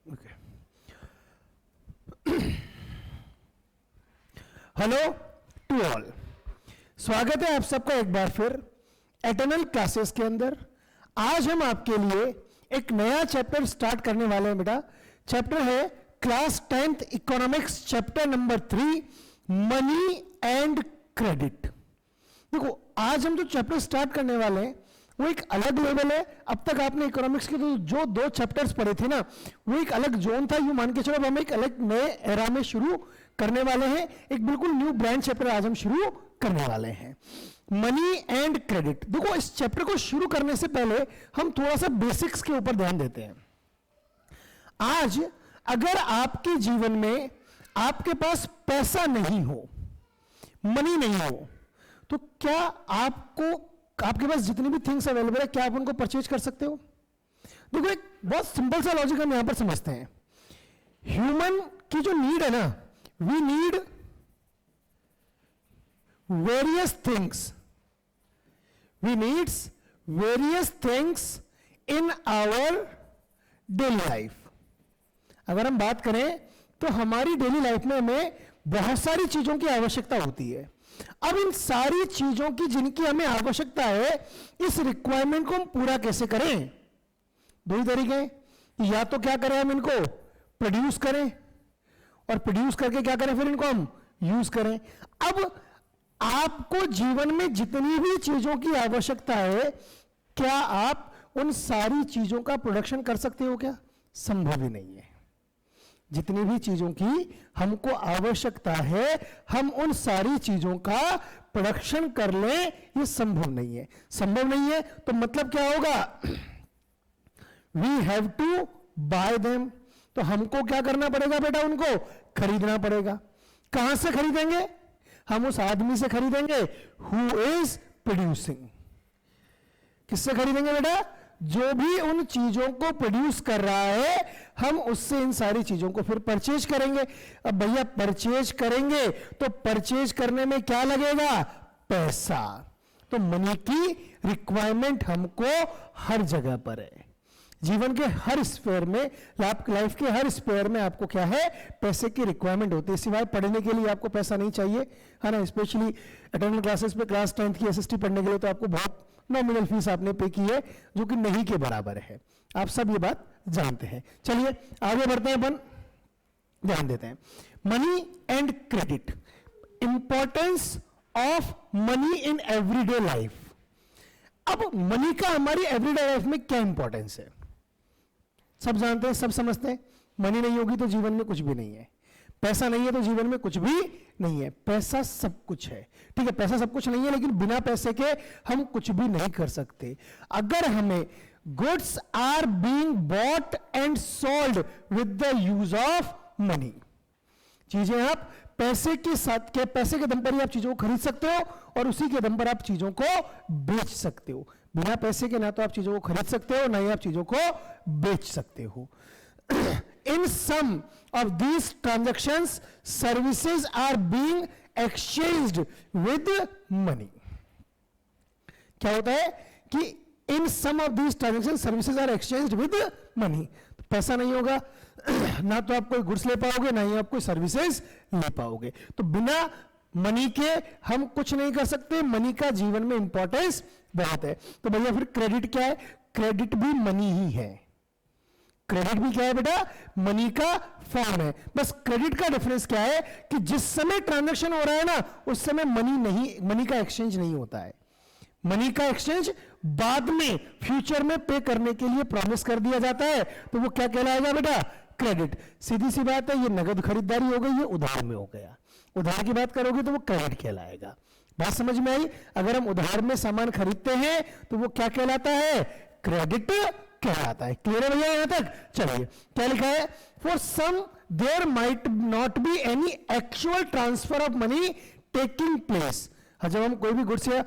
Hello to all, स्वागत है आप सबका एक बार फिर एटर्नल क्लासेस के अंदर। आज हम आपके लिए एक नया चैप्टर स्टार्ट करने वाले हैं बेटा। चैप्टर है class 10th economics, chapter number 3, money and credit. देखो, आज हम जो चैप्टर स्टार्ट करने वाले हैं वो एक अलग लेवल है। अब तक आपने इकोनॉमिक्स के तो जो 2 चैप्टर्स पढ़े थे ना, वो एक अलग जोन था। यूं मान के चलो, अब हम एक अलग नए एरा में शुरू करने वाले हैं। एक बिल्कुल न्यू ब्रांड चैप्टर आज हम शुरू करने वाले हैं, मनी एंड क्रेडिट। देखो, इस चैप्टर को शुरू करने से पहले हम थोड़ा सा बेसिक्स के ऊपर ध्यान देते हैं। आज अगर आपके जीवन में आपके पास पैसा नहीं हो, मनी नहीं हो, तो क्या आपके पास जितनी भी थिंग्स अवेलेबल है, क्या आप उनको परचेज कर सकते हो? देखो, एक बहुत सिंपल सा लॉजिक हम यहां पर समझते हैं। ह्यूमन की जो नीड है ना, we need various things, we needs various things in our daily life. अगर हम बात करें तो हमारी डेली लाइफ में हमें बहुत सारी चीजों की आवश्यकता होती है। अब इन सारी चीजों की जिनकी हमें आवश्यकता है, इस रिक्वायरमेंट को हम पूरा कैसे करें? 2 ही तरीके हैं। या तो क्या करें, हम इनको प्रोड्यूस करें, और प्रोड्यूस करके क्या करें, फिर इनको हम यूज करें। अब आपको जीवन में जितनी भी चीजों की आवश्यकता है, क्या आप उन सारी चीजों का प्रोडक्शन कर सकते हो? क्या संभव ही नहीं है। जितनी भी चीजों की हमको आवश्यकता है, हम उन सारी चीजों का प्रोडक्शन कर लें, ये संभव नहीं है। संभव नहीं है तो मतलब क्या होगा? We have to buy them. तो हमको क्या करना पड़ेगा बेटा? उनको खरीदना पड़ेगा। कहां से खरीदेंगे? हम उस आदमी से खरीदेंगे हु इज प्रोड्यूसिंग। किससे खरीदेंगे बेटा? जो भी उन चीजों को प्रोड्यूस कर रहा है, हम उससे इन सारी चीजों को फिर परचेज करेंगे। अब भैया परचेज करेंगे तो परचेज करने में क्या लगेगा? पैसा। तो मनी की रिक्वायरमेंट हमको हर जगह पर है। जीवन के हर स्फीयर में, लाइफ के हर स्फीयर में आपको क्या है? पैसे की रिक्वायरमेंट होती है। सिवाय पढ़ने के लिए आपको पैसा नहीं चाहिए, है ना। स्पेशली एटर्नल क्लासेस पे क्लास 10th की एसएसटी पढ़ने के लिए तो आपको बहुत नॉमिनल फीस आपने पे की है, जो कि नहीं के बराबर है। आप सब ये बात जानते हैं। चलिए आगे बढ़ते हैं, अपन ध्यान देते हैं। Money and credit, importance of money in everyday life. अब मनी का हमारी एवरीडे लाइफ में क्या इंपॉर्टेंस है? सब जानते हैं, सब समझते हैं। मनी नहीं होगी तो जीवन में कुछ भी नहीं है। पैसा नहीं है तो जीवन में कुछ भी नहीं है। पैसा सब कुछ है, ठीक है। पैसा सब कुछ नहीं है, लेकिन बिना पैसे के हम कुछ भी नहीं कर सकते। अगर हमें goods are being bought and sold with the use of money, चीजें आप पैसे के साथ के पैसे के दम पर ही आप चीजों को खरीद सकते हो, और उसी के दम पर आप चीजों को बेच सकते हो। बिना पैसे के ना तो आप चीजों को खरीद सकते हो, ना ही आप चीजों को बेच सकते हो। In some of these transactions, services are being exchanged with money. क्या होता है कि in some of these transactions, services are exchanged with money. तो पैसा नहीं होगा, ना तो आप कोई गुड्स ले पाओगे, ना ही आप कोई सर्विसेज ले पाओगे। तो बिना मनी के हम कुछ नहीं कर सकते। मनी का जीवन में इंपॉर्टेंस बहुत है। तो भैया फिर क्रेडिट क्या है? क्रेडिट भी मनी ही है। क्रेडिट भी क्या है बेटा? मनी का फॉर्म है। बस क्रेडिट का डिफरेंस क्या है कि जिस समय ट्रांजैक्शन हो रहा है ना, उस समय मनी का एक्सचेंज नहीं होता है। मनी का एक्सचेंज बाद में, फ्यूचर में पे करने के लिए प्रॉमिस कर दिया जाता है, तो वो क्या कहलाएगा बेटा? क्रेडिट। सीधी सी बात है, ये नगद खरीदारी हो गई, ये उधार में हो गया। उधार की बात करोगे तो वो क्रेडिट कहलाएगा। बात समझ में आई? अगर हम उधार में सामान खरीदते हैं तो वो क्या कहलाता है? क्रेडिट कहलाता है। क्लियर है भैया यहां तक? चलिए, क्या लिखा है? For some there might not be any actual transfer of money taking place. जब हम कोई भी गुड्स या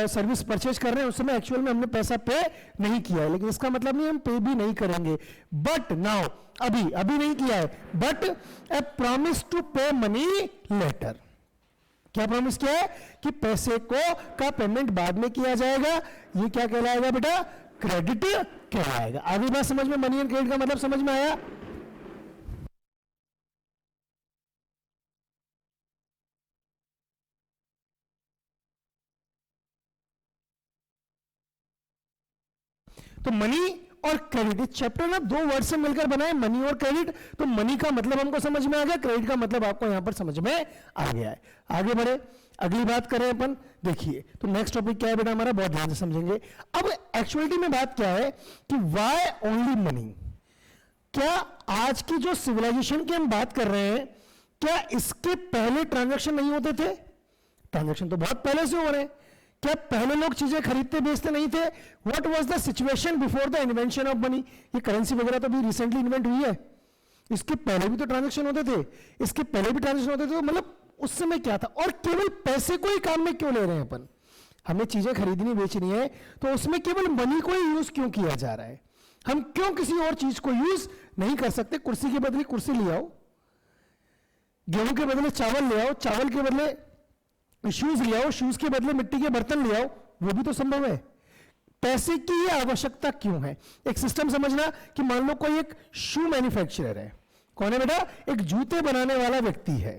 सर्विस परचेज कर रहे हैं, उस समय एक्चुअल में हमने पैसा पे नहीं किया है, लेकिन इसका मतलब नहीं हम पे भी नहीं करेंगे। बट नाउ, अभी नहीं किया है, बट ए प्रॉमिस टू पे मनी लेटर। क्या प्रॉमिस किया है? कि पैसे का पेमेंट बाद में किया जाएगा। ये क्या कहलाएगा बेटा? क्रेडिट कहलाएगा। आगे बात समझ में, मनी एंड क्रेडिट का मतलब समझ में आया? तो मनी और क्रेडिट, इस चैप्टर ना दो वर्ड से मिलकर बना है, मनी और क्रेडिट। तो मनी का मतलब हमको समझ में आ गया, क्रेडिट का मतलब आपको यहां पर समझ में आ गया है। आगे बढ़े, अगली बात करें अपन। देखिए तो नेक्स्ट टॉपिक क्या है बेटा हमारा, बहुत ध्यान से समझेंगे। अब एक्चुअलिटी में बात क्या है कि व्हाई ओनली मनी। क्या आज की जो सिविलाइजेशन की हम बात कर रहे हैं, क्या इसके पहले ट्रांजैक्शन नहीं होते थे? ट्रांजैक्शन तो बहुत पहले से हो रहे हैं। क्या पहले लोग चीजें खरीदते बेचते नहीं थे? What was the situation before the invention of money? ये करेंसी वगैरह तो भी रिसेंटली इन्वेंट हुई है, इसके पहले भी तो ट्रांजैक्शन होते थे, इसके पहले भी ट्रांजैक्शन होते थे। तो मतलब उस समय क्या था? और केवल पैसे को ही काम में क्यों ले रहे हैं अपन? हमें चीजें खरीदनी बेचनी है तो उसमें केवल मनी को ही यूज क्यों किया जा रहा है? हम क्यों किसी और चीज को यूज नहीं कर सकते? कुर्सी के बदले कुर्सी ले आओ, गेहूं के बदले चावल ले आओ, चावल के बदले शूज ले आओ, शूज के बदले मिट्टी के बर्तन ले आओ, वो भी तो संभव है। पैसे की ये आवश्यकता क्यों है? एक सिस्टम समझना कि मान लो कोई एक शू मैन्युफैक्चरर है। कौन है बेटा? एक जूते बनाने वाला व्यक्ति है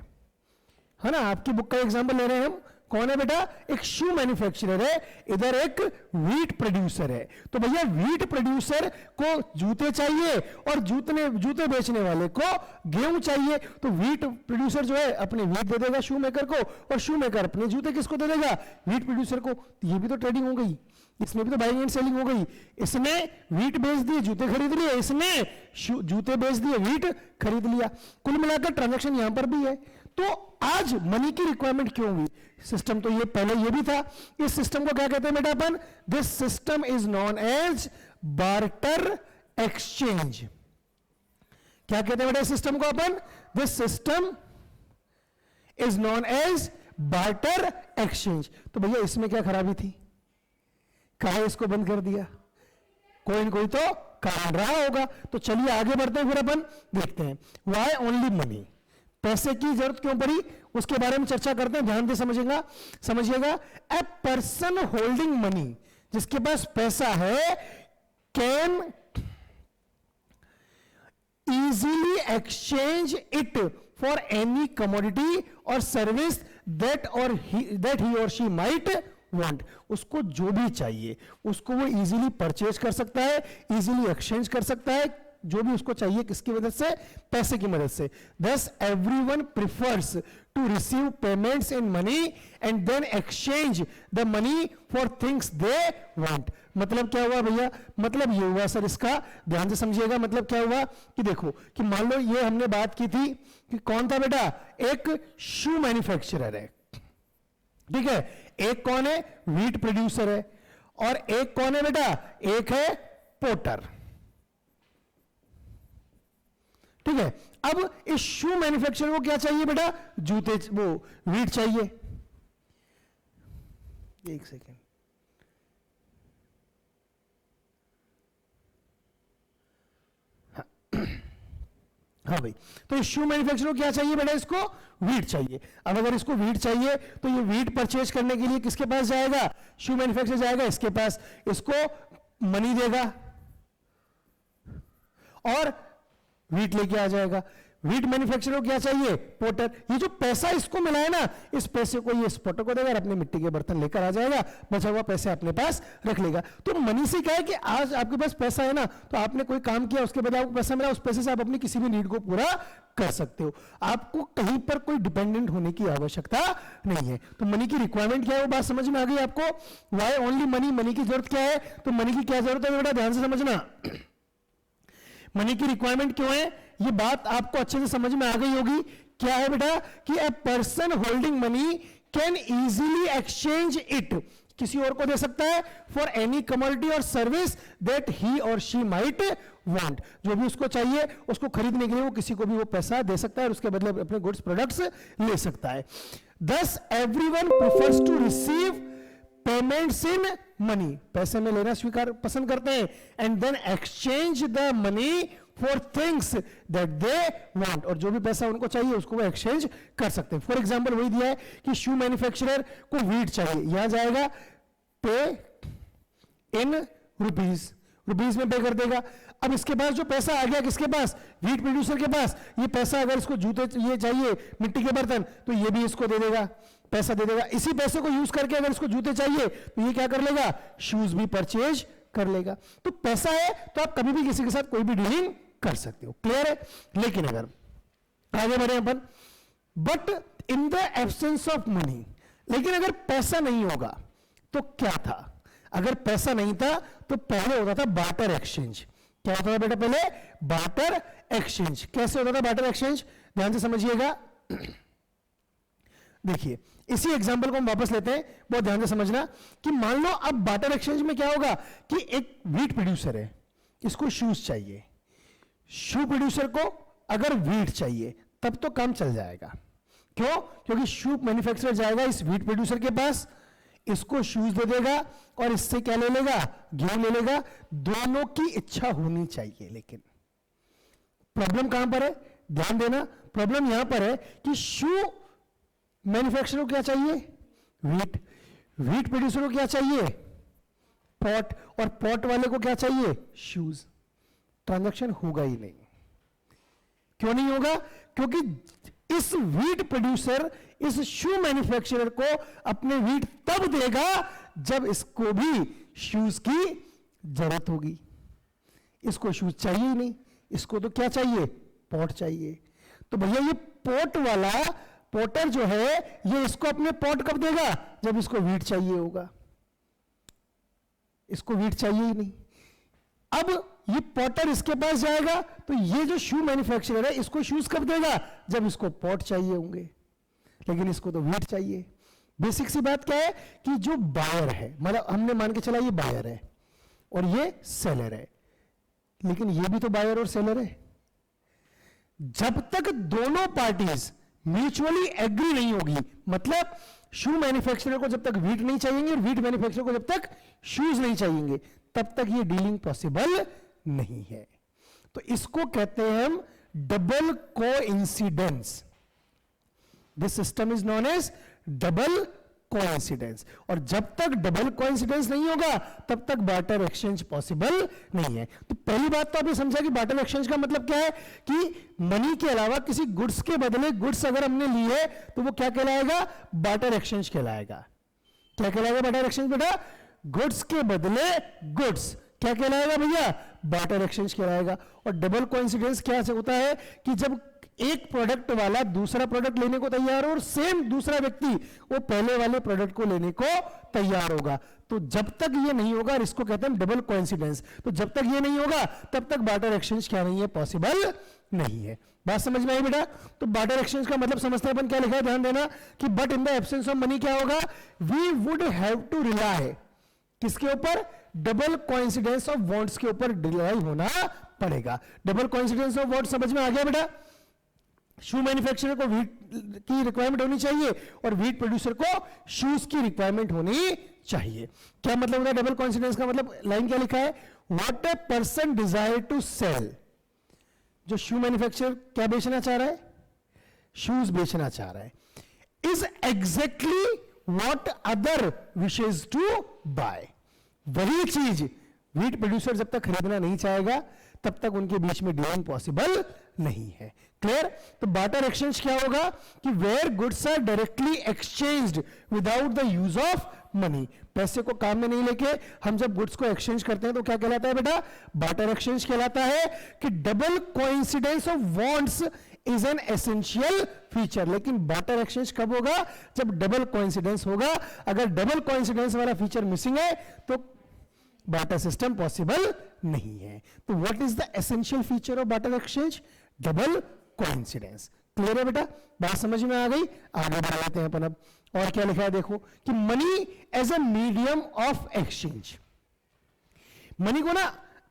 ना। आपकी बुक का एग्जांपल ले रहे हैं हम। कौन है बेटा? एक शू मैन्युफैक्चरर है, इधर एक व्हीट प्रोड्यूसर है। तो भैया व्हीट प्रोड्यूसर को जूते चाहिए और जूते बेचने वाले को गेहूं चाहिए। तो व्हीट प्रोड्यूसर जो है अपने व्हीट दे देगा शू मेकर को, और शू मेकर अपने जूते किसको दे देगा? व्हीट प्रोड्यूसर को। ये भी तो ट्रेडिंग हो गई, इसमें भी तो बाइंग एंड सेलिंग हो गई। इसने व्हीट बेच दिए, जूते खरीद लिए, इसने जूते बेच दिए, व्हीट खरीद लिया। कुल मिलाकर ट्रांजैक्शन यहां पर भी है। तो आज मनी की रिक्वायरमेंट क्यों हुई? सिस्टम तो ये पहले ये भी था। इस सिस्टम को क्या कहते हैं बेटा अपन? This system is known as barter exchange. क्या कहते हैं बेटा इस सिस्टम को अपन? This system is known as barter exchange. तो भैया इसमें क्या खराबी थी? कहा इसको बंद कर दिया? कोई न कोई तो कारण रहा होगा। तो चलिए आगे बढ़ते हैं, फिर अपन देखते हैं व्हाई ओनली मनी। पैसे की जरूरत क्यों पड़ी उसके बारे में चर्चा करते हैं, ध्यान से समझिएगा। ए पर्सन होल्डिंग मनी, जिसके पास पैसा है, can easily exchange it for any commodity और सर्विस दैट ही और शी माइट वांट। उसको जो भी चाहिए उसको वो इजीली परचेज कर सकता है, इजीली एक्सचेंज कर सकता है, जो भी उसको चाहिए। किसकी मदद से? पैसे की मदद से। Thus everyone prefers to receive payments in money and then exchange the money for things they want। मतलब क्या हुआ भैया? मतलब ये हुआ सर, इसका ध्यान से समझिएगा। मतलब क्या हुआ कि देखो कि मान लो ये हमने बात की थी कि कौन था बेटा? एक शू मैन्युफैक्चरर है, ठीक है। एक कौन है? व्हीट प्रोड्यूसर है। और एक कौन है बेटा? एक है पोटर, ठीक है। अब इस शू मैन्युफैक्चरर को क्या चाहिए बेटा? जूते, वो व्हीट चाहिए। एक सेकेंड, हाँ भाई। तो इस शू मैन्युफैक्चरर को क्या चाहिए बेटा? इसको व्हीट चाहिए। अब अगर इसको व्हीट चाहिए तो ये व्हीट परचेज करने के लिए किसके पास जाएगा? शू मैन्युफैक्चरर जाएगा इसके पास, इसको मनी देगा और व्हीट लेके आ जाएगा। व्हीट मैन्युफैक्चरर को क्या चाहिए? पोटर। ये जो पैसा इसको मिला है ना, इस पैसे को ये पोटर को देगा और अपने मिट्टी के बर्तन लेकर आ जाएगा, बचा हुआ पैसे अपने पास रख लेगा। तो मनी से क्या है कि आज आपके पास पैसा है ना, तो आपने कोई काम किया, उसके बाद आपको पैसा मिला, उस पैसे से आप अपनी किसी भी नीड को पूरा कर सकते हो। आपको कहीं पर कोई डिपेंडेंट होने की आवश्यकता नहीं है। तो मनी की रिक्वायरमेंट क्या है, वो बात समझ में आ गई आपको? Why only money? मनी की जरूरत क्या है? तो मनी की क्या जरूरत है बेटा? ध्यान से समझना। मनी की रिक्वायरमेंट क्यों है, ये बात आपको अच्छे से समझ में आ गई होगी। क्या है बेटा? कि a person holding money can easily exchange it, किसी और को दे सकता है, फॉर एनी कमोडिटी और सर्विस दैट ही और शी माइट वांट। जो भी उसको चाहिए उसको खरीदने के लिए वो किसी को भी वो पैसा दे सकता है और उसके बदले अपने गुड्स प्रोडक्ट्स ले सकता है। Thus everyone prefers to receive payments in money, पैसे में लेना स्वीकार पसंद करते हैं, and then exchange the money for things that they want. और जो भी पैसा उनको चाहिए उसको वो एक्सचेंज कर सकते हैं। फॉर एग्जांपल वही दिया है कि शू मैन्युफैक्चरर को व्हीट चाहिए, यहां जाएगा पे इन रुपीज, रुपीज में पे कर देगा। अब इसके पास जो पैसा आ गया किसके पास? व्हीट प्रोड्यूसर के पास। ये पैसा अगर इसको जूते ये चाहिए, मिट्टी के बर्तन, तो ये भी इसको दे देगा, पैसा दे देगा। इसी पैसे को यूज करके अगर इसको जूते चाहिए तो ये क्या कर लेगा? शूज भी परचेज कर लेगा। तो पैसा है तो आप कभी भी किसी के साथ कोई भी डीलिंग कर सकते हो, क्लियर है। लेकिन अगर आगे बढ़े अपन, but in the absence of money, लेकिन अगर पैसा नहीं होगा तो क्या था? अगर पैसा नहीं था तो पहले होता था बार्टर एक्सचेंज। क्या होता था बेटा पहले? Barter exchange. कैसे होता था बार्टर एक्सचेंज? ध्यान से समझिएगा। देखिए इसी एग्जांपल को हम वापस लेते हैं, बहुत ध्यान से समझना कि मान लो अब बार्टर एक्सचेंज में क्या होगा कि एक व्हीट प्रोड्यूसर है, इसको शूज चाहिए, शू प्रोड्यूसर को अगर व्हीट चाहिए तब तो काम चल जाएगा। क्यों? क्योंकि शू मैन्युफैक्चरर जाएगा इस व्हीट प्रोड्यूसर के पास, इसको शूज दे देगा और इससे क्या ले लेगा? गेहूं ले लेगा। दोनों की इच्छा होनी चाहिए। लेकिन प्रॉब्लम कहां पर है? ध्यान देना, प्रॉब्लम यहां पर है कि शू मैन्युफैक्चरर को क्या चाहिए? व्हीट। व्हीट प्रोड्यूसर को क्या चाहिए? पॉट। और पॉट वाले को क्या चाहिए? शूज। ट्रांजैक्शन होगा ही नहीं। क्यों नहीं होगा? क्योंकि इस व्हीट प्रोड्यूसर इस शू मैन्युफैक्चरर को अपने व्हीट तब देगा जब इसको भी शूज की जरूरत होगी। इसको शूज चाहिए ही नहीं, इसको तो क्या चाहिए? पॉट चाहिए। तो भैया ये पॉट वाला पॉटर जो है ये इसको अपने पॉट कब देगा? जब इसको व्हीट चाहिए होगा। इसको व्हीट चाहिए ही नहीं। अब ये पॉटर इसके पास जाएगा तो ये जो शू मैन्युफैक्चरर है इसको शूज कब देगा? जब इसको पॉट चाहिए होंगे। लेकिन इसको तो व्हीट चाहिए। बेसिक सी बात क्या है कि जो बायर है, मतलब हमने मान के चला ये बायर है और ये सेलर है, लेकिन ये भी तो बायर और सेलर है। जब तक दोनों पार्टीज म्यूचुअली एग्री नहीं होगी, मतलब शू मैन्युफैक्चरर को जब तक व्हीट नहीं चाहिए और व्हीट मैन्युफैक्चरर को जब तक शूज नहीं चाहिए, तब तक ये डीलिंग पॉसिबल नहीं है। तो इसको कहते हैं हम double coincidence. This system is known as double coincidence. और जब तक डबल कोइंसिडेंस नहीं होगा तब तक बार्टर एक्सचेंज पॉसिबल नहीं है। तो पहली बात तो आपने समझा कि बार्टर एक्सचेंज का मतलब क्या है कि मनी के अलावा किसी गुड्स के बदले गुड्स अगर हमने ली है तो वो क्या कहलाएगा? बार्टर एक्सचेंज कहलाएगा। क्या कहलाएगा बार्टर एक्सचेंज बेटा? गुड्स के बदले गुड्स। क्या कहलाएगा भैया? बार्टर एक्सचेंज कहलाएगा। और डबल कोइंसिडेंस क्या होता है कि जब एक प्रोडक्ट वाला दूसरा प्रोडक्ट लेने को तैयार हो और सेम दूसरा व्यक्ति वो पहले वाले प्रोडक्ट को लेने को तैयार होगा। तो जब तक ये नहीं होगा, इसको कहते हैं डबल कोइंसिडेंस। तो जब तक ये नहीं होगा तब तक बार्टर एक्सचेंज क्या नहीं है? पॉसिबल नहीं है। बात समझ में आई बेटा? तो बार्टर एक्सचेंज का मतलब समझते हैं अपन, क्या लिखा है ध्यान देना कि but in the absence of money क्या होगा? We would have to rely किसके ऊपर? डबल कोइंसिडेंस ऑफ वांट्स के ऊपर रिलाई होना पड़ेगा। डबल कोइंसिडेंस ऑफ वांट्स समझ में आ गया बेटा? शू मैन्युफैक्चरर को व्हीट की रिक्वायरमेंट होनी चाहिए और व्हीट प्रोड्यूसर को शूज की रिक्वायरमेंट होनी चाहिए। क्या मतलब होता है डबल कोइंसिडेंस का? मतलब लाइन क्या लिखा है? What a person desire to sell. जो शू मैन्युफैक्चरर क्या बेचना चाह रहा है? शूज बेचना चाह रहा है। Is exactly what other wishes to buy. वही चीज व्हीट प्रोड्यूसर जब तक खरीदना नहीं चाहेगा तब तक उनके बीच में डीलिंग पॉसिबल नहीं है। क्लियर? तो बार्टर एक्सचेंज क्या होगा कि where goods are directly exchanged without the use of money. पैसे को काम में नहीं लेके हम जब गुड्स को एक्सचेंज करते हैं तो क्या कहलाता है बेटा? बार्टर एक्सचेंज कहलाता है कि double coincidence of wants is an essential feature. लेकिन बार्टर एक्सचेंज कब होगा? जब डबल कोइंसिडेंस होगा। अगर डबल कोइंसिडेंस वाला फीचर मिसिंग है तो बार्टर सिस्टम पॉसिबल नहीं है। तो what is the essential feature of barter exchange? Double coincidence. Clear है बेटा? बात समझ में आ गई? आगे बढ़ लेते हैं अपन अब। और क्या लिखा है देखो कि money as a medium of exchange. Money को ना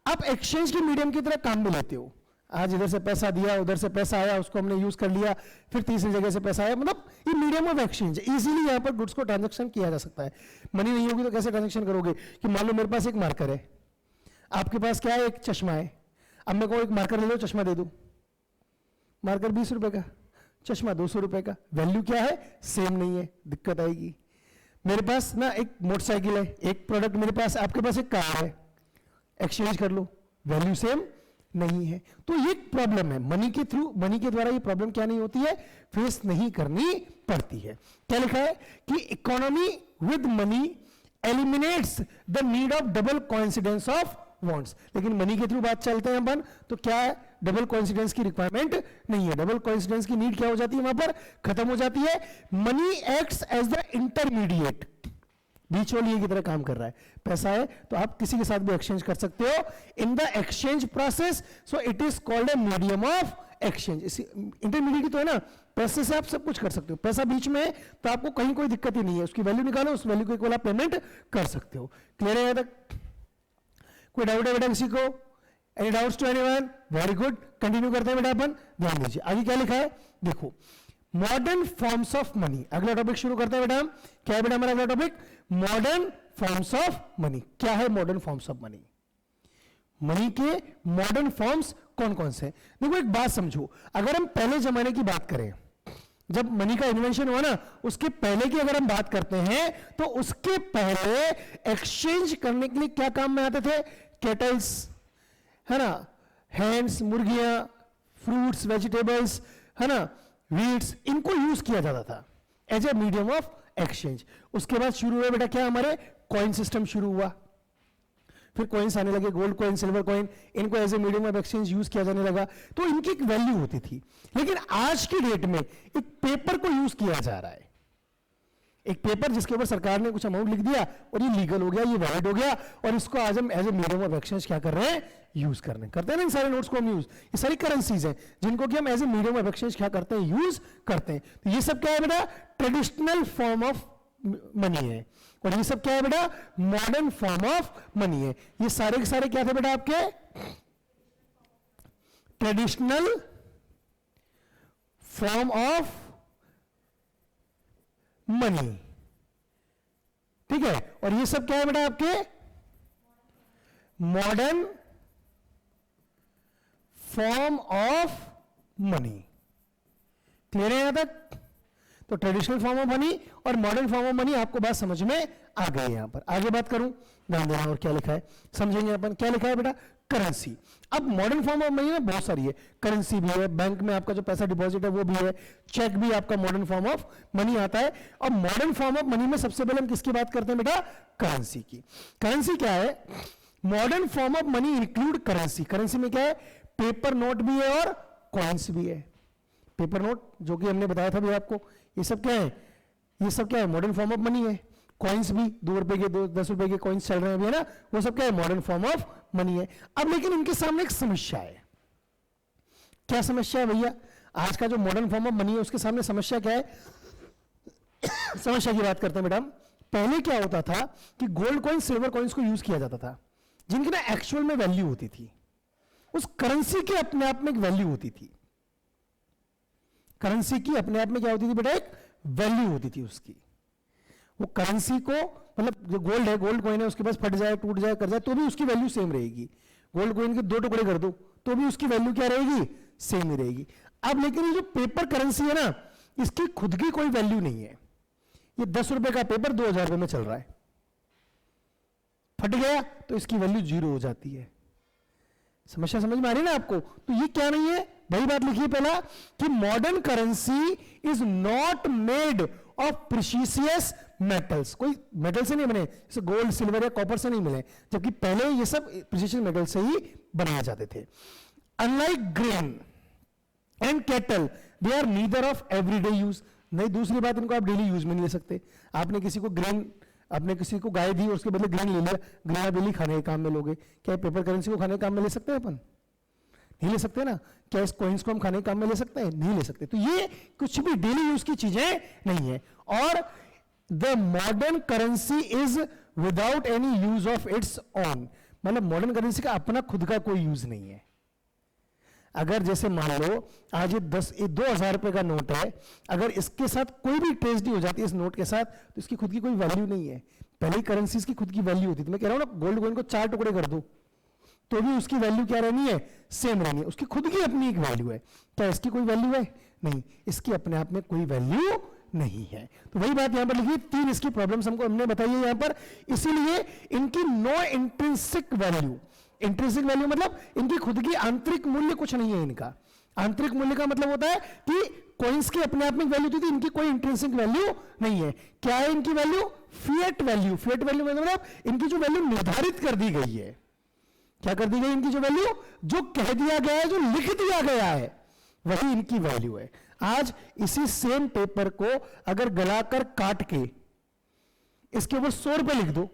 आप एक्सचेंज के मीडियम की तरह काम में लेते हो। आज इधर से पैसा दिया, उधर से पैसा आया, उसको हमने यूज कर लिया, फिर तीसरी जगह से पैसा आया, मतलब ये मीडियम ऑफ एक्सचेंज। इजीली यहां पर गुड्स को ट्रांजैक्शन किया जा सकता है। मनी नहीं होगी तो कैसे ट्रांजैक्शन करोगे? कि मान लो मेरे पास एक मार्कर है, आपके पास क्या है? एक चश्मा है। अब मैं कहूं एक मार्कर ले लो, चश्मा दे दो। मार्कर 20 रुपए का, चश्मा 200 रुपए का। वैल्यू क्या है? सेम नहीं है, दिक्कत आएगी। मेरे पास ना एक मोटरसाइकिल है, एक प्रोडक्ट मेरे पास, आपके पास एक कार है, एक्सचेंज कर लो, वैल्यू सेम नहीं है। तो ये प्रॉब्लम है। मनी के थ्रू, मनी के द्वारा ये प्रॉब्लम क्या नहीं होती है? फेस नहीं करनी पड़ती है। क्या लिखा है कि economy with money eliminates the need of double coincidence of wants. लेकिन मनी के थ्रू बात चलते हैं अपन, तो क्या है, डबल कोइंसिडेंस की रिक्वायरमेंट नहीं है, डबल कोइंसिडेंस की नीड क्या हो जाती है, वहां पर खत्म हो जाती है। Money acts as the intermediate, बीच वाली की तरह काम कर रहा है। पैसा है तो आप किसी के साथ भी एक्सचेंज कर सकते हो in the exchange process, so it is called a medium of exchange. Intermediate तो है ना, पैसे से आप सब कुछ कर सकते हो, पैसा बीच में है तो आपको कहीं कोई दिक्कत ही नहीं है, उसकी वैल्यू निकालो, उस वैल्यू को इक्वल आप पेमेंट कर सकते हो। क्लियर है तक? कोई डाउट है बेटा किसी को? Any doubts to anyone? Very good, continue करते हैं बेटा अपन, ध्यान दीजिए आगे क्या लिखा है, देखो मॉडर्न फॉर्म्स ऑफ मनी। अगला टॉपिक शुरू करते हैं बेटा हम, क्या है बेटा हमारा अगला topic, modern forms of money. क्या है modern forms of money? Money के मॉडर्न फॉर्म्स कौन कौन से? देखो एक बात समझो, अगर हम पहले जमाने की बात करें, जब मनी का इन्वेंशन हुआ ना, उसके पहले की अगर हम बात करते हैं, तो उसके पहले एक्सचेंज करने के लिए क्या काम में आते थे, कैटल्स है ना, हैंड्स, मुर्गियां, फ्रूट्स, वेजिटेबल्स है ना, वीट्स, इनको यूज किया जाता था as a medium of exchange. उसके बाद शुरू हुआ बेटा क्या, हमारे कॉइन सिस्टम शुरू हुआ, फिर कॉइन्स आने लगे, गोल्ड कॉइन, सिल्वर कॉइन, इनको as a medium of exchange use किया जाने लगा, तो इनकी एक वैल्यू होती थी। लेकिन आज की डेट में एक पेपर को यूज किया जा रहा है, एक पेपर जिसके ऊपर सरकार ने कुछ अमाउंट लिख दिया और ये लीगल हो गया, ये वैलिड हो गया, और इसको आज हम as a medium of exchange क्या कर रहे हैं, यूज करते हैं ना। इन सारे नोट्स को हम यूज, ये सारी करेंसीज हैं जिनको कि हम as a medium of exchange क्या करते हैं, यूज करते हैं। तो ये सब क्या है बेटा, ट्रेडिशनल फॉर्म ऑफ मनी है, और ये सब क्या है बेटा, मॉडर्न फॉर्म ऑफ मनी है। ये सारे के सारे क्या थे बेटा आपके, ट्रेडिशनल फॉर्म ऑफ मनी, ठीक है, और ये सब क्या है बेटा आपके, modern form of money. Clear है यहां तक? तो ट्रेडिशनल फॉर्म ऑफ मनी और मॉडर्न फॉर्म ऑफ मनी, आपको बात समझ में आ गई। यहां पर आगे बात करूं, ध्यान देना, और क्या लिखा है समझेंगे अपन। क्या लिखा है बेटा, करेंसी। अब मॉडर्न फॉर्म ऑफ मनी में बहुत सारी है, करेंसी भी है, बैंक में आपका जो पैसा डिपॉजिट है वो भी है, चेक भी आपका मॉडर्न फॉर्म ऑफ मनी आता है। और मॉडर्न फॉर्म ऑफ मनी में सबसे पहले हम किसकी बात करते हैं बेटा, करेंसी की। करेंसी क्या है, modern form of money include currency. Currency में क्या है, पेपर नोट भी है और कॉइन्स भी है। पेपर नोट जो कि हमने बताया था भी आपको, ये सब क्या है, ये सब क्या है, मॉडर्न फॉर्म ऑफ मनी है। कॉइन्स भी 2 रुपए के, 10 रुपए के कॉइन्स चल रहे हैं अभी है ना, वो सब क्या है, मॉडर्न फॉर्म ऑफ मनी है। अब लेकिन इनके सामने एक समस्या है। क्या समस्या है भैया, आज का जो मॉडर्न फॉर्म ऑफ मनी है उसके सामने समस्या क्या है, समस्या की बात करते हैं मैडम। पहले क्या होता था कि गोल्ड कॉइन, सिल्वर कॉइन्स को यूज किया जाता था, जिनकी ना एक्चुअल में वैल्यू होती थी, उस करेंसी की अपने आप में एक वैल्यू होती थी। करेंसी की अपने आप में क्या होती थी बेटा, एक वैल्यू होती थी उसकी। वो करेंसी को, मतलब जो गोल्ड है, गोल्ड कॉइन है, उसके पास फट जाए, टूट जाए, कर जाए, तो भी उसकी वैल्यू सेम रहेगी। गोल्ड कॉइन के 2 टुकड़े कर दो तो भी उसकी वैल्यू क्या रहेगी, सेम ही रहेगी। अब लेकिन ये जो पेपर करेंसी है ना, इसकी खुद की कोई वैल्यू नहीं है। ये 10 रुपए का पेपर 2000 रुपए में चल रहा है, फट गया तो इसकी वैल्यू 0 हो जाती है। समस्या समझ में आ रही है ना आपको? तो ये क्या नहीं है, वही बात लिखिए पहला कि modern currency is not made of precious metals. कोई मेटल से नहीं बने, जैसे गोल्ड, सिल्वर या कॉपर से नहीं मिले, जबकि पहले ये सब प्रीशियस मेटल से ही बनाए जाते थे। Unlike grain and cattle, they are neither of everyday use. नहीं, दूसरी बात, इनको आप डेली यूज में नहीं ले सकते। आपने किसी को ग्रेन, आपने किसी को गाय दी और उसके बदले ग्रेन ले लिया, ग्रेन आप डेली खाने के काम में लोगे, क्या पेपर करेंसी को खाने के काम में ले सकते हैं अपन? नहीं ले सकते ना। क्या इस कॉइन्स को हम खाने के काम में ले सकते हैं? नहीं ले सकते। तो ये कुछ भी डेली यूज की चीजें नहीं है। और the modern currency is without any use of its on, मतलब मॉडर्न करेंसी का अपना खुद का कोई यूज नहीं है। अगर जैसे मान लो आज ये 2000 रुपए का नोट है, अगर इसके साथ कोई भी ट्रेजेडी हो जाती है इस नोट के साथ, तो इसकी खुद की कोई वैल्यू नहीं है। पहले करेंसीज की खुद की वैल्यू होती थी। मैं कह रहा हूं ना, गोल्ड कॉइन को 4 टुकड़े कर दो तो भी उसकी वैल्यू क्या रहनी है, सेम रहनी है। उसकी खुद की अपनी एक वैल्यू है। क्या इसकी कोई वैल्यू है? नहीं, इसकी अपने आप में कोई वैल्यू नहीं है। तो वही बात यहां पर लिखी, 3 इसकी प्रॉब्लम्स हमको हमने बताई है यहां पर। इसीलिए इनकी no intrinsic value, intrinsic value मतलब इनकी खुद की आंतरिक मूल्य कुछ नहीं है इनका। आंतरिक मूल्य का मतलब होता है कि कॉइन्स की अपने आप में वैल्यू थी, इनकी कोई इंट्रिंसिक वैल्यू नहीं है। क्या है इनकी value? Fiat value. Fiat value मतलब इनकी जो वैल्यू निर्धारित कर दी गई है। क्या कर दी गई? इनकी जो वैल्यू, जो कह दिया गया है, जो लिख दिया गया है, वही इनकी वैल्यू है। आज इसी सेम पेपर को अगर गलाकर काट के इसके ऊपर 100 रुपए लिख दो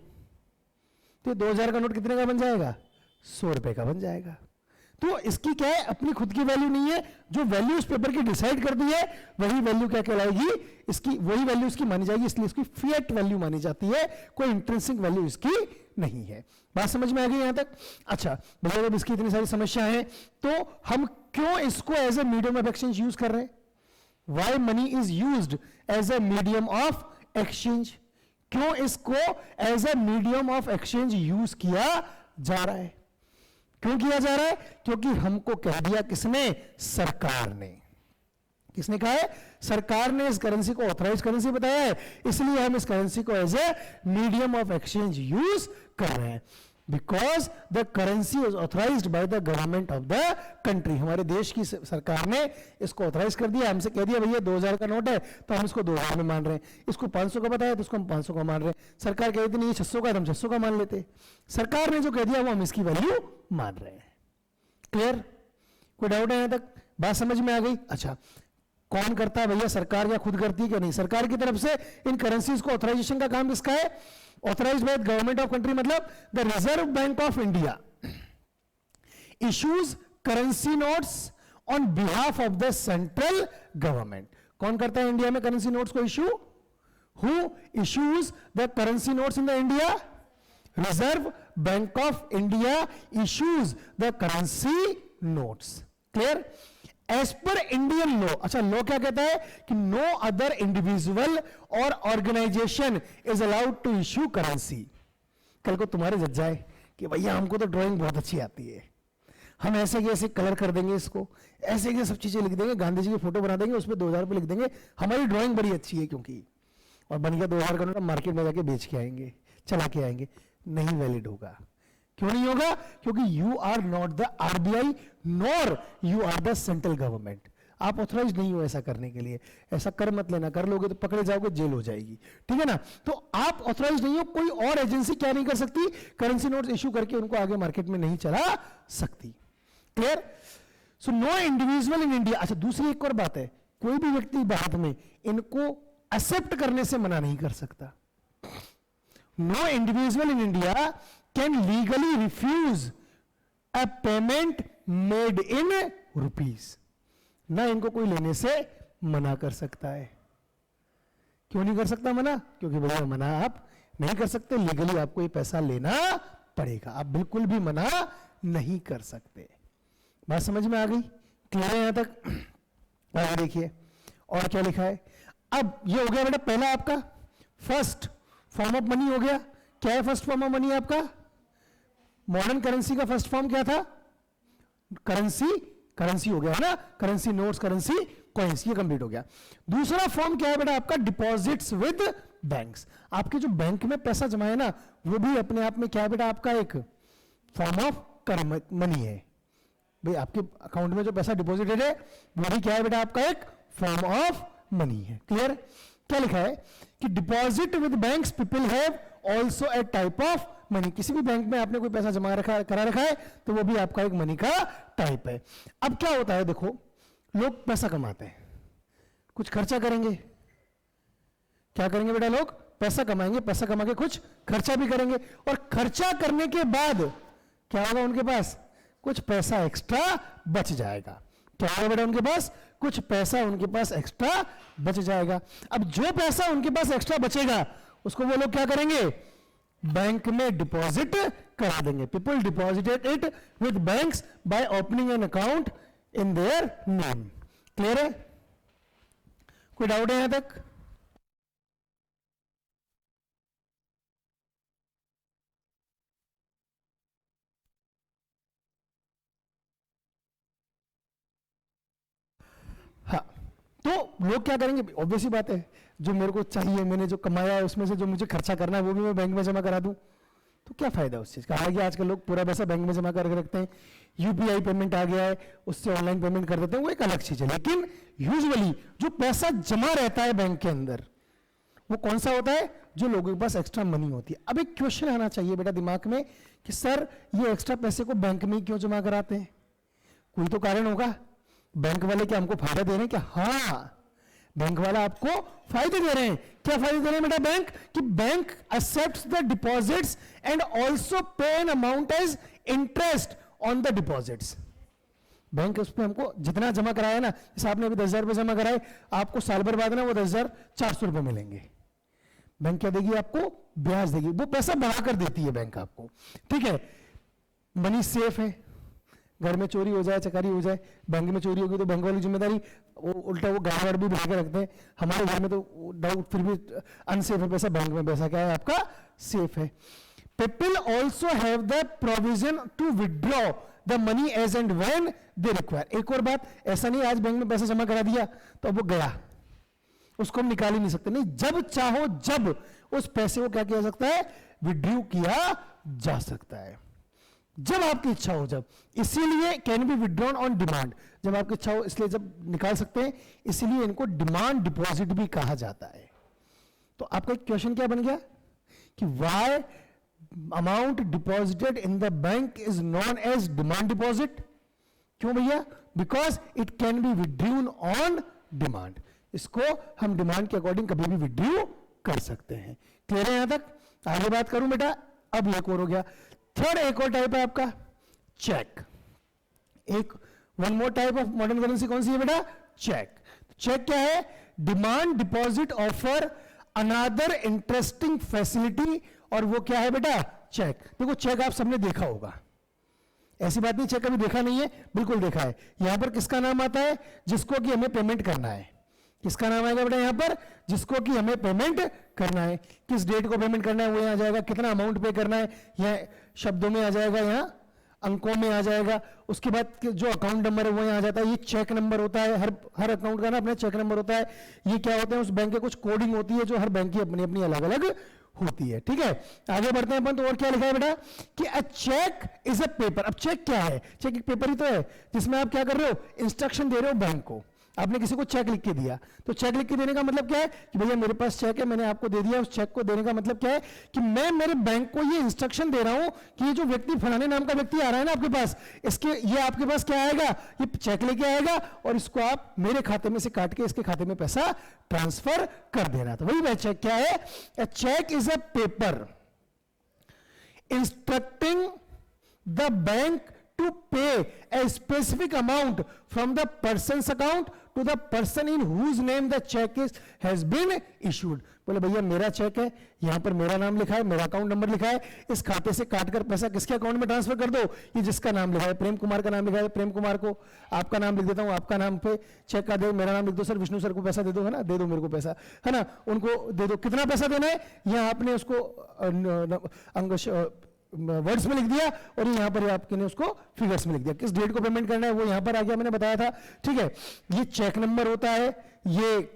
तो 2000 का नोट कितने का बन जाएगा? 100 रुपए का बन जाएगा। तो इसकी क्या है? अपनी खुद की वैल्यू नहीं है, जो वैल्यू उस पेपर की डिसाइड कर दी है वही वैल्यू क्या कहलाएगी? इसकी वही वैल्यू इसकी मानी जाएगी, इसलिए इसकी फिएट वैल्यू मानी जाती है, कोई इंट्रिंसिक वैल्यू इसकी नहीं है। बात समझ में आ गई यहां तक? अच्छा भैया, जब इसकी इतनी सारी समस्या है तो हम क्यों इसको as a medium of exchange use कर रहे हैं? Why money is used as a medium of exchange? क्यों इसको as a medium of exchange use किया जा रहा है? क्यों किया जा रहा है? क्योंकि हमको कह दिया किसने? सरकार ने। किसने कहा है? सरकार ने इस करेंसी को ऑथराइज करेंसी बताया है, इसलिए हम इस करेंसी को as a medium of exchange use कर रहे हैं। Because the currency is authorised by the government of the country. हमारे देश की सरकार ने इसको ऑथराइज कर दिया, हमसे कह दिया भैया 2000 का नोट है तो हम इसको 2000 में मान रहे हैं, इसको 500 का बताया तो इसको हम 500 का मान रहे हैं। सरकार कहती नहीं 600 का, तो हम 600 का मान लेते। सरकार ने जो कह दिया वो हम इसकी वैल्यू मान रहे हैं। क्लियर? कोई डाउट है यहां तक? बात समझ में आ गई? अच्छा, कौन करता है भैया? सरकार या खुद करती है क्या? नहीं, सरकार की तरफ से इन करेंसीज को ऑथराइजेशन का काम किसका है? Authorised by government of country, मतलब the reserve bank of India issues currency notes on behalf of the central government. कौन करता है इंडिया में करेंसी नोट्स को issue? Who issues the currency notes in the India? Reserve bank of India issues the currency notes. Clear? As per Indian law. अच्छा, law क्या कहता है? कि no other individual or organisation is allowed to issue currency. कल को तुम्हारे जज जाए कि भैया हमको तो ड्राइंग बहुत अच्छी आती है, हम ऐसे के ऐसे कलर कर देंगे, इसको ऐसे के सब चीजें लिख देंगे, गांधी जी की फोटो बना देंगे, उस पर 2000 रुपये लिख देंगे, हमारी ड्राइंग बड़ी अच्छी है क्योंकि, और बन गया 2000 का नोट, मार्केट में जाके बेच के आएंगे, चला के आएंगे। नहीं वैलिड होगा। क्यों नहीं होगा? क्योंकि you are not the RBI nor you are the central government. आप ऑथराइज नहीं हो ऐसा करने के लिए। ऐसा कर मत लेना, कर लोगे तो पकड़े जाओगे, जेल हो जाएगी। ठीक है ना? तो आप ऑथराइज नहीं हो, कोई और एजेंसी क्या नहीं कर सकती? करेंसी नोट्स इश्यू करके उनको आगे मार्केट में नहीं चला सकती। Clear? So no individual in India. अच्छा, दूसरी एक और बात है, कोई भी व्यक्ति भारत में इनको एक्सेप्ट करने से मना नहीं कर सकता। No individual in India can legally refuse a payment made in rupees। ना इनको कोई लेने से मना कर सकता है। क्यों नहीं कर सकता मना? क्योंकि भैया मना आप नहीं कर सकते, लीगली आपको ये पैसा लेना पड़ेगा, आप बिल्कुल भी मना नहीं कर सकते। बात समझ में आ गई? क्लियर है यहां तक? आगे देखिए और क्या लिखा है। अब ये हो गया बेटा पहला आपका फर्स्ट फॉर्म ऑफ मनी हो गया। क्या है फर्स्ट फॉर्म ऑफ मनी आपका? मॉडर्न करेंसी का फर्स्ट फॉर्म क्या था? करेंसी। करेंसी हो गया है ना, करेंसी नोट्स, करेंसी कॉइन्स, ये कंप्लीट हो गया। दूसरा फॉर्म क्या है बेटा आपका? Deposits with banks. आपके जो बैंक में पैसा जमा है ना, वो भी अपने आप में क्या है बेटा आपका? एक फॉर्म ऑफ मनी है। भाई आपके अकाउंट में जो पैसा डिपॉजिटेड है वो भी क्या है बेटा आपका? एक फॉर्म ऑफ मनी है। क्लियर? क्या लिखा है कि deposit with banks people have also a type of money. किसी भी बैंक में आपने कोई पैसा जमा करा रखा है तो वो भी आपका एक मनी का टाइप है। अब क्या होता है, देखो लोग पैसा कमाते हैं, कुछ खर्चा करेंगे। क्या करेंगे बेटा? लोग पैसा कमाएंगे, पैसा कमा के कुछ खर्चा भी करेंगे, और खर्चा करने के बाद क्या होगा उनके पास? कुछ पैसा एक्स्ट्रा बच जाएगा। क्या होगा बेटा उनके पास? कुछ पैसा उनके पास एक्स्ट्रा बच जाएगा। अब जो पैसा उनके पास एक्स्ट्रा बचेगा उसको वो लोग क्या करेंगे? बैंक में डिपॉजिट करा देंगे। People deposited it with banks by opening an account in their name. Clear है? कोई डाउट है यहां तक? हाँ, तो लोग क्या करेंगे? ऑब्वियस ही बात है, जो मेरे को चाहिए, मैंने जो कमाया है उसमें से जो मुझे खर्चा करना है वो भी मैं बैंक में जमा करा दूं, तो क्या फायदा उस चीज का? हालांकि आजकल लोग पूरा पैसा बैंक में जमा करके रखते हैं, यूपीआई पेमेंट आ गया है, उससे ऑनलाइन पेमेंट कर देते हैं, वो एक अलग चीज है। लेकिन यूजुअली जो पैसा जमा रहता है बैंक के अंदर, वो कौन सा होता है? जो लोगों के पास एक्स्ट्रा मनी होती है। अब एक क्वेश्चन आना चाहिए बेटा दिमाग में कि सर ये एक्स्ट्रा पैसे को बैंक में क्यों जमा कराते हैं? कोई तो कारण होगा। बैंक वाले क्या हमको फायदा दे रहे हैं क्या? हाँ, बैंक वाला आपको फायदे दे रहे हैं। क्या फायदे दे रहे हैं बेटा? बैंक कि bank accepts the deposits and also pay an amount as interest on the deposits. Bank उस पर हमको जितना जमा कराया ना, जैसे आपने अभी 10,000 रुपये जमा कराए, आपको साल भर बाद ना वो 10,400 रुपये मिलेंगे। बैंक क्या देगी आपको? ब्याज देगी। वो पैसा बढ़ाकर देती है बैंक आपको, ठीक है। मनी सेफ है, घर में चोरी हो जाए, चकारी हो जाए, बैंक में चोरी होगी तो बैंक वाली जिम्मेदारी, वो उल्टा वो गाड़ भी बढ़ा के रखते हैं। हमारे घर में तो डाउट फिर भी अनसेफ है पैसा, बैंक में पैसा क्या है आपका? सेफ है। People also have the provision to withdraw the money as and when they require. एक और बात, ऐसा नहीं आज बैंक में पैसा जमा करा दिया तो अब वो गया, उसको हम निकाल ही नहीं सकते। नहीं, जब चाहो जब उस पैसे को क्या किया सकता है? विड्रॉ किया जा सकता है, जब आपकी इच्छा हो जब। इसीलिए can be withdrawn on demand, जब आपकी इच्छा हो इसलिए जब निकाल सकते हैं, इसीलिए इनको डिमांड डिपॉजिट भी कहा जाता है। तो आपका एक क्वेश्चन क्या बन गया कि why amount deposited in the bank is known as demand deposit? क्यों भैया? Because it can be withdrawn on demand. इसको हम डिमांड के अकॉर्डिंग कभी भी विड्रॉ कर सकते हैं। क्लियर है यहां तक? आगे बात करूं बेटा, अब एक और हो गया। थर्ड एक और टाइप है आपका चेक। एक one more type of modern currency कौन सी है बेटा? चेक। चेक क्या है? Demand deposit offer another interesting facility, और वो क्या है बेटा? चेक। देखो चेक आप सबने देखा होगा, ऐसी बात नहीं चेक कभी देखा नहीं है, बिल्कुल देखा है। यहां पर किसका नाम आता है? जिसको कि हमें पेमेंट करना है। किसका नाम आएगा बेटा यहां पर? जिसको कि हमें पेमेंट करना है। किस डेट को पेमेंट करना है वो यहां आ जाएगा, कितना अमाउंट पे करना है यहां शब्दों में आ जाएगा, यहां अंकों में आ जाएगा। उसके बाद जो अकाउंट नंबर है वो यहां आ जाता है। ये चेक नंबर होता है, हर अकाउंट का ना अपना चेक नंबर होता है। ये क्या होते हैं? उस बैंक के कुछ कोडिंग होती है जो हर बैंक की अपनी अपनी अलग अलग होती है, ठीक है। आगे बढ़ते हैं अपन, तो और क्या लिखा है बेटा कि अ चेक इज अ पेपर। अब चेक क्या है? चेक एक पेपर ही तो है जिसमें आप क्या कर रहे हो? इंस्ट्रक्शन दे रहे हो बैंक को। आपने किसी को चेक लिख के दिया, तो चेक लिख के देने का मतलब क्या है कि भैया मेरे पास चेक है, मैंने आपको दे दिया। उस चेक को देने का मतलब क्या है कि मैं मेरे बैंक को ये इंस्ट्रक्शन दे रहा हूं कि ये जो व्यक्ति फलाने नाम का व्यक्ति आ रहा है ना आपके पास, इसके ये आपके पास क्या आएगा? ये चेक लेके आएगा और इसको आप मेरे खाते में से काट के इसके खाते में पैसा ट्रांसफर कर देना। तो वही चेक क्या है? A cheque is a paper instructing the bank to pay a specific amount from the person's account to the person in whose name the check has been issued। बोले भैया मेरा चेक है, यहां पर मेरा नाम लिखा है, मेरा अकाउंट नंबर लिखा है, इस खाते से काटकर पैसा किसके अकाउंट में ट्रांसफर कर दो? ये जिसका नाम लिखा है, प्रेम कुमार का नाम लिखा है, प्रेम कुमार को आपका नाम लिख देता हूं, आपका नाम पे चेक का दे, मेरा नाम लिख दो, सर विष्णु सर को पैसा दे दो, है ना, दे दो मेरे को पैसा, है ना, उनको दे दो। कितना पैसा देना है यहाँ आपने उसको वर्ड्स में लिख दिया और यहां पर आपने उसको फिगर्स में लिख दिया। किस डेट को पेमेंट करना है वो यहां पर आ गया, मैंने बताया था, ठीक है। ये चेक नंबर होता है, ये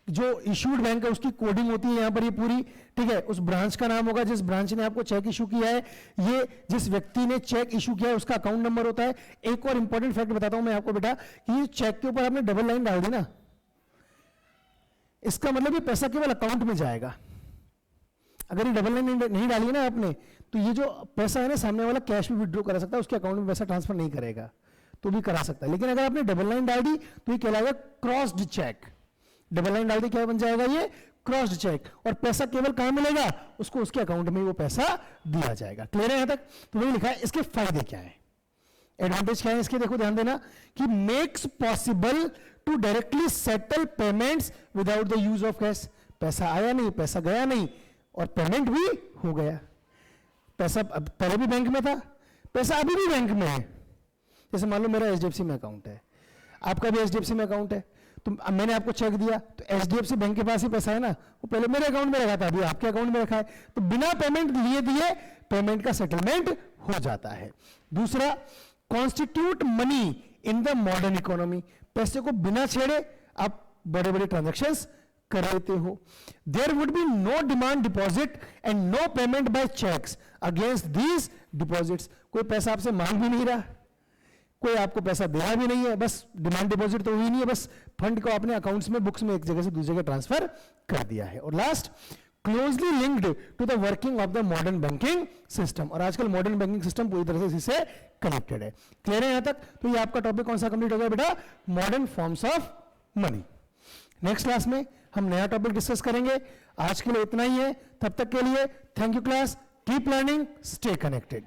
जो इशूड बैंक है उसकी कोडिंग होती है यहां पर ये पूरी, ठीक है। उस ब्रांच का नाम होगा जिस ब्रांच ने आपको चेक इशू किया है, ये जिस व्यक्ति ने चेक इशू किया है उसका अकाउंट नंबर होता है। एक और इंपॉर्टेंट फैक्ट बताता हूं मैं आपको बेटा कि चेक के ऊपर आपने डबल लाइन डाल दी ना, इसका मतलब ये पैसा केवल अकाउंट में जाएगा। अगर ये डबल लाइन नहीं डाली ना आपने, तो ये जो पैसा है ना सामने वाला कैश भी विड्रॉ करा सकता है, उसके अकाउंट में पैसा ट्रांसफर नहीं करेगा तो भी करा सकता है। लेकिन अगर आपने डबल लाइन डाल दी तो ये कहलाएगा क्रॉस्ड चेक। डबल लाइन डाल दी क्या बन जाएगा? ये क्रॉस्ड चेक। और पैसा केवल कहां मिलेगा? उसको उसके अकाउंट में वो पैसा दिया जाएगा। क्लियर है यहां तक? तो वही लिखा है। इसके फायदे क्या है, एडवांटेज क्या है इसके? देखो ध्यान देना कि makes possible to directly settle payments without the use of cash. पैसा आया नहीं, पैसा गया नहीं और पेमेंट भी हो गया। पैसा पहले भी बैंक में था, पैसा अभी भी बैंक में है। जैसे मान लो मेरा एचडीएफसी में अकाउंट है, आपका भी एचडीएफसी में अकाउंट है, तो मैंने आपको चेक दिया तो एचडीएफसी बैंक के पास ही पैसा है ना, वो पहले मेरे अकाउंट में रखा था, अभी आपके अकाउंट में रखा है, तो बिना पेमेंट लिए दिए पेमेंट का सेटलमेंट हो जाता है। दूसरा, constitute money in the modern economy. पैसे को बिना छेड़े आप बड़े बड़े ट्रांजैक्शंस कर लेते हो. There would be no demand deposit and no payment by cheques against these deposits. कोई पैसा आपसे मांग भी नहीं रहा, कोई आपको पैसा देना भी नहीं है, बस डिमांड डिपॉजिट तो हुई नहीं है, बस फंड को आपने अकाउंट्स में, बुक्स में एक जगह से दूसरी जगह ट्रांसफर कर दिया है. और last, closely linked to the working of the modern banking system. और आजकल मॉडर्न बैंकिंग सिस्टम पूरी तरह से इसी से कनेक्टेड है. क्लियर है यहां तक? तो ये आपका टॉपिक कौन सा कंप्लीट हो गया बेटा? Modern forms of money. Next class में हम नया टॉपिक डिस्कस करेंगे. आज के लिए इतना ही है. तब तक के लिए thank you class. Keep learning, stay connected.